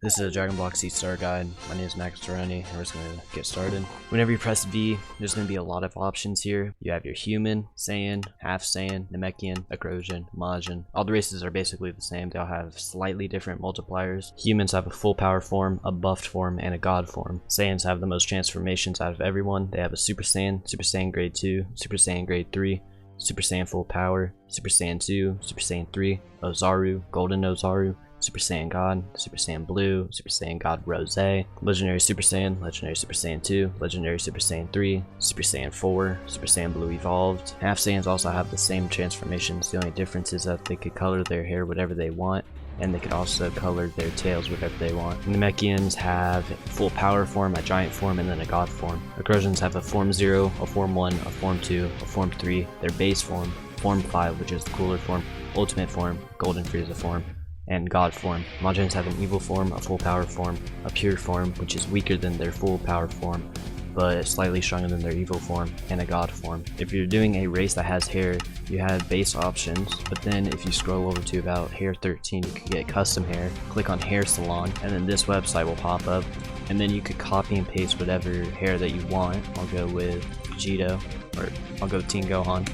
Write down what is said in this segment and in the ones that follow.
This is a Dragon Block C Star Guide. My name is Stony, and we're just going to get started. Whenever you press V, there's going to be a lot of options here. You have your human, Saiyan, half Saiyan, Namekian, Acrosian, Majin. All the races are basically the same. They all have slightly different multipliers. Humans have a full power form, a buffed form, and a god form. Saiyans have the most transformations out of everyone. They have a Super Saiyan Grade 2, Super Saiyan Grade 3, Super Saiyan Full Power, Super Saiyan 2, Super Saiyan 3, Ozaru, Golden Ozaru, Super Saiyan God, Super Saiyan Blue, Super Saiyan God Rose, Legendary Super Saiyan, Legendary Super Saiyan 2, Legendary Super Saiyan 3, Super Saiyan 4, Super Saiyan Blue Evolved. Half Saiyans also have the same transformations. The only difference is that they could color their hair whatever they want, and they could also color their tails whatever they want. Namekians have full power form, a giant form, and then a god form. Acrosians have a form 0, a form 1, a form 2, a form 3, their base form, form 5, which is the cooler form, ultimate form, golden Frieza form, and god form. Majins have an evil form, a full power form, a pure form, which is weaker than their full power form, but slightly stronger than their evil form, and a god form. If you're doing a race that has hair, you have base options, but then if you scroll over to about hair 13, you can get custom hair. Click on hair salon, and then this website will pop up, and then you could copy and paste whatever hair that you want. I'll go with Vegito, or I'll go Teen Gohan.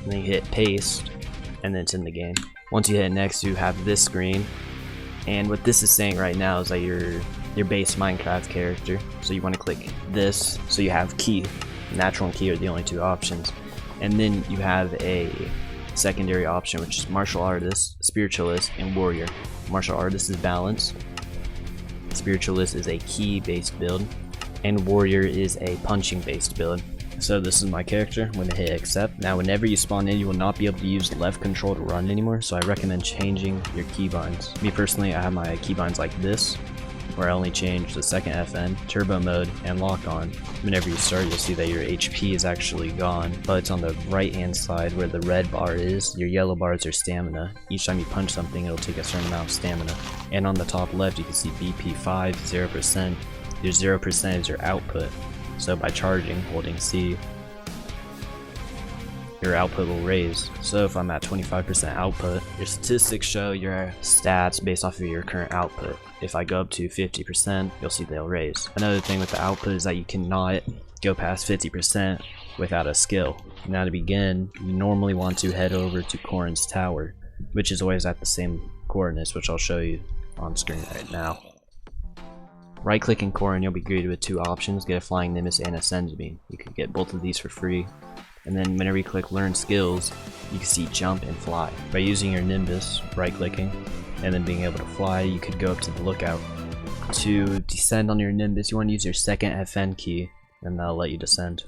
And then you hit paste, and then it's in the game. Once you hit next, you have this screen, and what this is saying right now is that your base Minecraft character. So you want to click this, so you have key. Natural and key are the only two options, and then you have a secondary option, which is martial artist, spiritualist, and warrior. Martial artist is balanced, spiritualist is a key based build, and warrior is a punching based build. So this is my character. I'm going to hit accept. Now whenever you spawn in, you will not be able to use left control to run anymore, so I recommend changing your keybinds. Me personally, I have my keybinds like this, where I only change the second FN, turbo mode, and lock on. Whenever you start, you'll see that your HP is actually gone, but it's on the right hand side where the red bar is. Your yellow bar is your stamina. Each time you punch something, it'll take a certain amount of stamina. And on the top left, you can see BP 5, 0%. Your 0% is your output. So by charging, holding C, your output will raise. So if I'm at 25% output, your statistics show your stats based off of your current output. If I go up to 50%, you'll see they'll raise. Another thing with the output is that you cannot go past 50% without a skill. Now to begin, you normally want to head over to Korin's tower, which is always at the same coordinates, which I'll show you on screen right now. Right click in Korin, you'll be greeted with two options, get a Flying Nimbus and a Send Beam. You can get both of these for free. And then whenever you click learn skills, you can see jump and fly. By using your Nimbus, right clicking, and then being able to fly, you could go up to the lookout. To descend on your Nimbus, you want to use your second FN key, and that'll let you descend.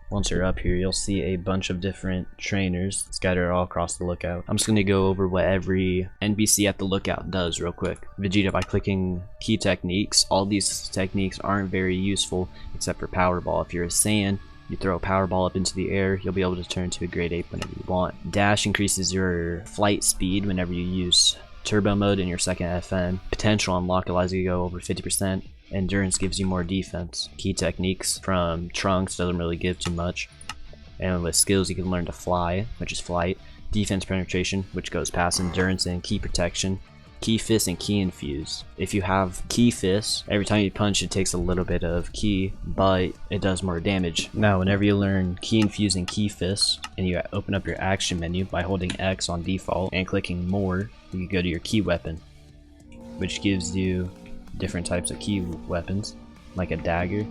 Once you're up here, you'll see a bunch of different trainers scattered all across the lookout. I'm just going to go over what every NPC at the lookout does real quick. Vegeta, by clicking key techniques, all these techniques aren't very useful except for Power Ball. If you're a Saiyan, you throw a Power Ball up into the air, you'll be able to turn to a Grade 8 whenever you want. Dash increases your flight speed whenever you use turbo mode in your second FN. Potential unlock allows you to go over 50%. Endurance gives you more defense. Key techniques from Trunks doesn't really give too much. And with skills, you can learn to fly, which is flight. Defense penetration, which goes past endurance, and key protection. Key fist and key infuse. If you have key fist, every time you punch it takes a little bit of key, but it does more damage. Now whenever you learn key infuse and key fist, and you open up your action menu by holding X on default and clicking more, you can go to your key weapon, which gives you different types of key weapons, like a dagger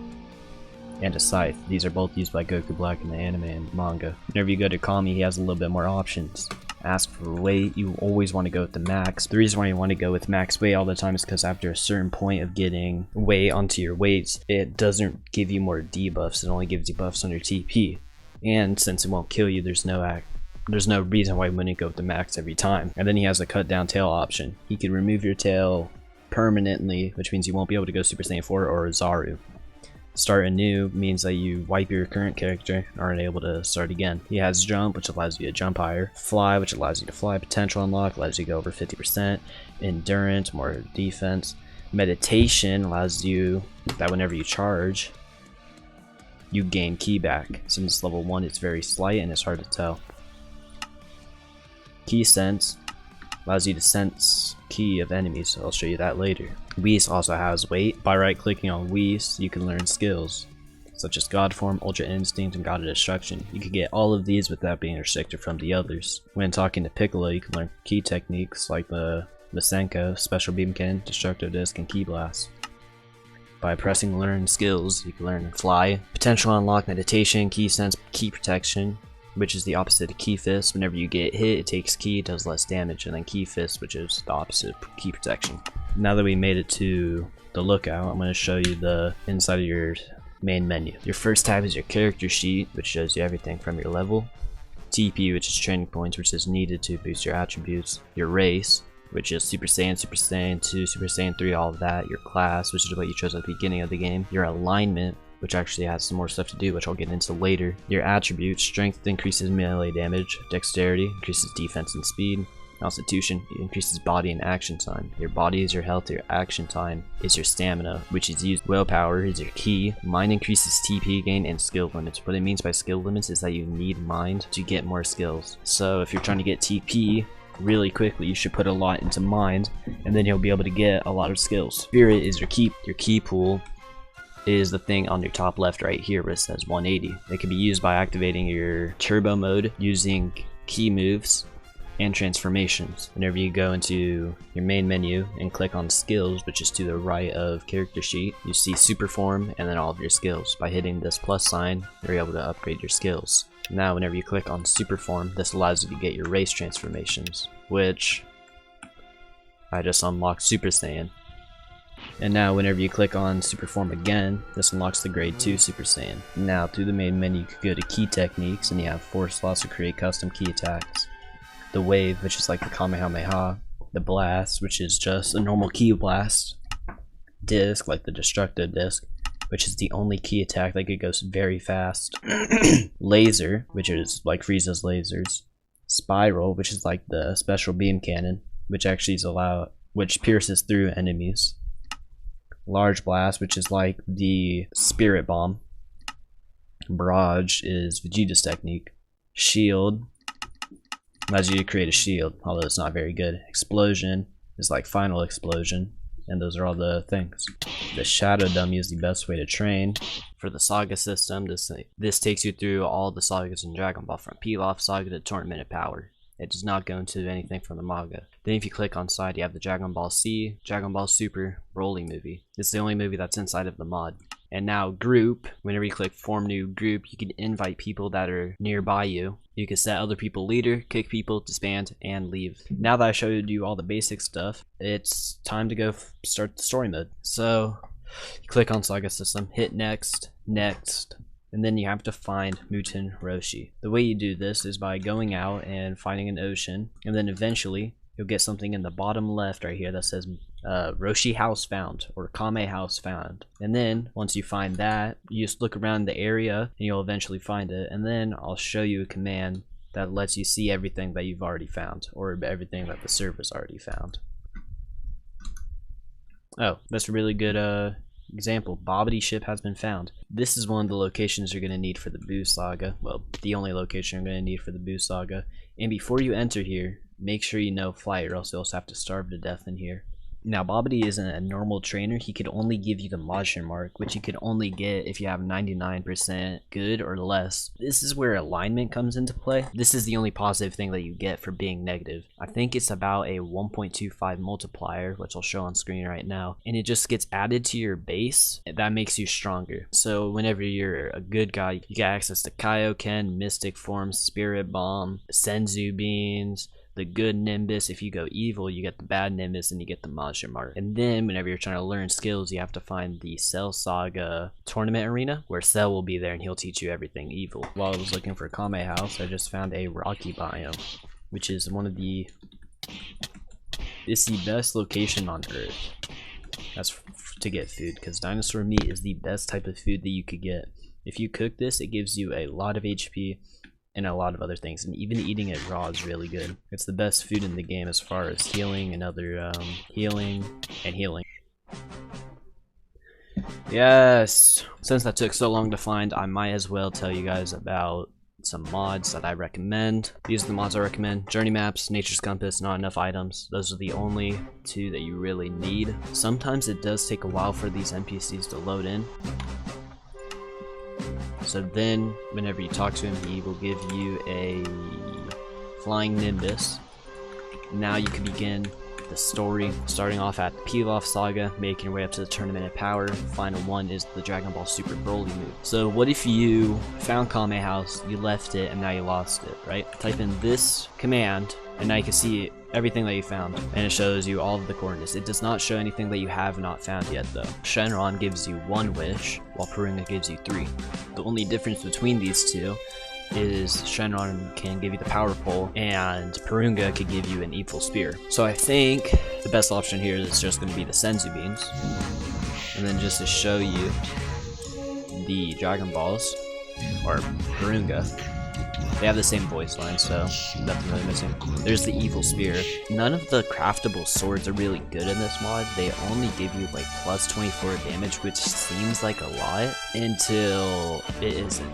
and a scythe. These are both used by Goku Black in the anime and manga. Whenever you go to Kami, he has a little bit more options. Ask for weight, you always want to go with the max. The reason why you want to go with max weight all the time is because after a certain point of getting weight onto your weights, it doesn't give you more debuffs, it only gives you buffs on your TP. And since it won't kill you, there's no reason why you wouldn't go with the max every time. And then he has a cut down tail option. He can remove your tail permanently, which means you won't be able to go Super Saiyan 4 or Zaru. Start anew means that you wipe your current character and aren't able to start again. He has jump, which allows you to jump higher. Fly, which allows you to fly. Potential unlock allows you to go over 50%. Endurance, more defense. Meditation allows you that whenever you charge, you gain ki back. Since level 1, it's very slight and it's hard to tell. Key sense allows you to sense ki of enemies, so I'll show you that later. Whis also has weight. By right clicking on Whis, you can learn skills such as God Form, Ultra Instinct, and God of Destruction. You can get all of these without being restricted from the others. When talking to Piccolo, you can learn ki techniques like the Masenko, Special Beam Cannon, Destructo Disc, and Ki Blast. By pressing learn skills, you can learn Fly, Potential Unlock, Meditation, Ki Sense, Ki Protection, which is the opposite of Ki Fist. Whenever you get hit, it takes Ki, does less damage, and then Ki Fist, which is the opposite of Ki Protection. Now that we made it to the lookout, I'm going to show you the inside of your main menu. Your first tab is your character sheet, which shows you everything from your level. TP, which is training points, which is needed to boost your attributes. Your race, which is Super Saiyan, Super Saiyan 2, Super Saiyan 3, all of that. Your class, which is what you chose at the beginning of the game. Your alignment, which actually has some more stuff to do, which I'll get into later. Your attributes: strength increases melee damage, dexterity increases defense and speed, constitution increases body and action time. Your body is your health, your action time is your stamina, which is used. Willpower is your ki. Mind increases TP gain and skill limits. What it means by skill limits is that you need mind to get more skills. So if you're trying to get TP really quickly, you should put a lot into mind, and then you'll be able to get a lot of skills. Spirit is your ki. Your ki pool is the thing on your top left right here where it says 180. It can be used by activating your turbo mode, using ki moves, and transformations. Whenever you go into your main menu and click on skills, which is to the right of character sheet, you see super form and then all of your skills. By hitting this plus sign, you're able to upgrade your skills. Now whenever you click on super form, this allows you to get your race transformations, which I just unlocked Super Saiyan. And now whenever you click on super form again, this unlocks the grade 2 Super Saiyan. Now through the main menu, you could go to ki techniques, and you have 4 slots to create custom ki attacks. The wave, which is like the Kamehameha. The blast, which is just a normal ki blast. Disc, like the Destructo Disc, which is the only ki attack that could go very fast. Laser, which is like Frieza's lasers. Spiral, which is like the Special Beam Cannon, which actually is which pierces through enemies. Large Blast, which is like the Spirit Bomb. Barrage is Vegeta's technique. Shield allows you to create a shield, although it's not very good. Explosion is like Final Explosion, and those are all the things. The Shadow Dummy is the best way to train. For the Saga system, this takes you through all the sagas in Dragon Ball, from Pilaf Saga to Tournament of Power. It does not go into anything from the manga. Then if you click on side, you have the Dragon Ball C, Dragon Ball Super, Broly movie. It's the only movie that's inside of the mod. And now group, whenever you click form new group, you can invite people that are nearby you. You can set other people leader, kick people, disband, and leave. Now that I showed you all the basic stuff, it's time to go start the story mode. So you click on Saga System, hit next, next, and then you have to find Muten Roshi. The way you do this is by going out and finding an ocean, and then eventually you'll get something in the bottom left right here that says Roshi House Found, or Kame House Found. And then once you find that, you just look around the area and you'll eventually find it. And then I'll show you a command that lets you see everything that you've already found, or everything that the server's already found. Oh, that's a really good example. Bobbity ship has been found. This is one of the locations you're going to need for the Boo Saga. Well, the only location you're going to need for the Boo Saga. And before you enter here, make sure you know flight, or else you'll have to starve to death in here. Now, Bobbity isn't a normal trainer. He could only give you the Majin Mark, which you could only get if you have 99% good or less. This is where alignment comes into play. This is the only positive thing that you get for being negative. I think it's about a 1.25 multiplier, which I'll show on screen right now. And it just gets added to your base. That makes you stronger. So whenever you're a good guy, you get access to Kaioken, Mystic Form, Spirit Bomb, Senzu Beans, the good Nimbus. If you go evil, you get the bad Nimbus and you get the Majin Mark. And then whenever you're trying to learn skills, you have to find the Cell Saga tournament arena, where Cell will be there and he'll teach you everything evil. While I was looking for Kame House, I just found a rocky biome, which is it's the best location on Earth. That's to get food, because dinosaur meat is the best type of food that you could get. If you cook this, it gives you a lot of HP and a lot of other things, and even eating it raw is really good. It's the best food in the game as far as healing and other healing. Yes, since that took so long to find, I might as well tell you guys about some mods that I recommend. These are the mods I recommend: Journey Maps, Nature's Compass, Not Enough Items. Those are the only two that you really need. Sometimes it does take a while for these NPCs to load in. So then, whenever you talk to him, he will give you a flying Nimbus. Now you can begin the story, starting off at the Pilaf Saga, making your way up to the Tournament of Power. Final one is the Dragon Ball Super Broly move. So what if you found Kame House, you left it, and now you lost it, right? Type in this command, and now you can see everything that you found, and it shows you all of the coordinates. It does not show anything that you have not found yet though. Shenron gives you 1 wish, while Purunga gives you 3. The only difference between these two is Shenron can give you the power pole and Purunga could give you an evil spear. So I think the best option here is just going to be the Senzu beans. And then just to show you the Dragon Balls, or Purunga, they have the same voice line, so nothing really missing. There's the evil spear. None of the craftable swords are really good in this mod. They only give you like plus 24 damage, which seems like a lot until it isn't.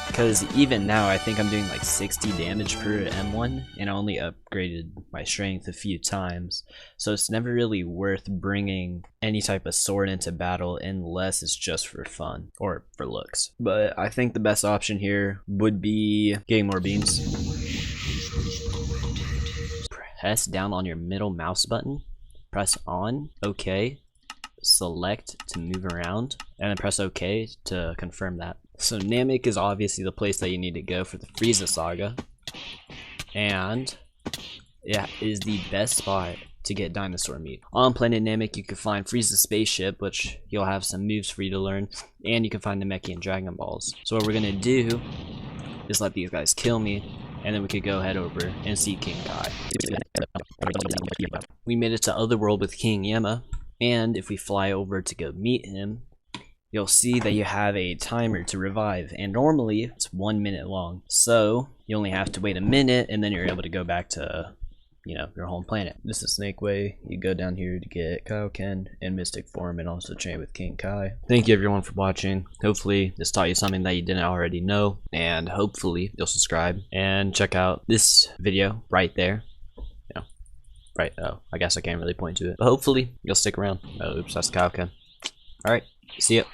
Because even now I think I'm doing like 60 damage per M1, and I only upgraded my strength a few times. So it's never really worth bringing any type of sword into battle unless it's just for fun or for looks. But I think the best option here would be getting more beans. Press down on your middle mouse button, press on, OK, select to move around, and then press OK to confirm that. So Namek is obviously the place that you need to go for the Frieza Saga, and yeah, it is the best spot to get dinosaur meat. On planet Namek you can find Frieza's spaceship, which he'll have some moves for you to learn, and you can find Namekian Dragon Balls. So what we're gonna do is let these guys kill me, and then we could go head over and see King Kai. We made it to Otherworld with King Yema, and if we fly over to go meet him, you'll see that you have a timer to revive, and normally it's 1 minute long. So you only have to wait a minute, and then you're able to go back to, you know, your home planet. This is Snake Way. You go down here to get Kaioken in Mystic form and also train with King Kai. Thank you everyone for watching. Hopefully this taught you something that you didn't already know, and hopefully you'll subscribe and check out this video right there. You know, right, oh, I guess I can't really point to it, but hopefully you'll stick around. Oh, oops, that's Kaioken. Alright, see ya.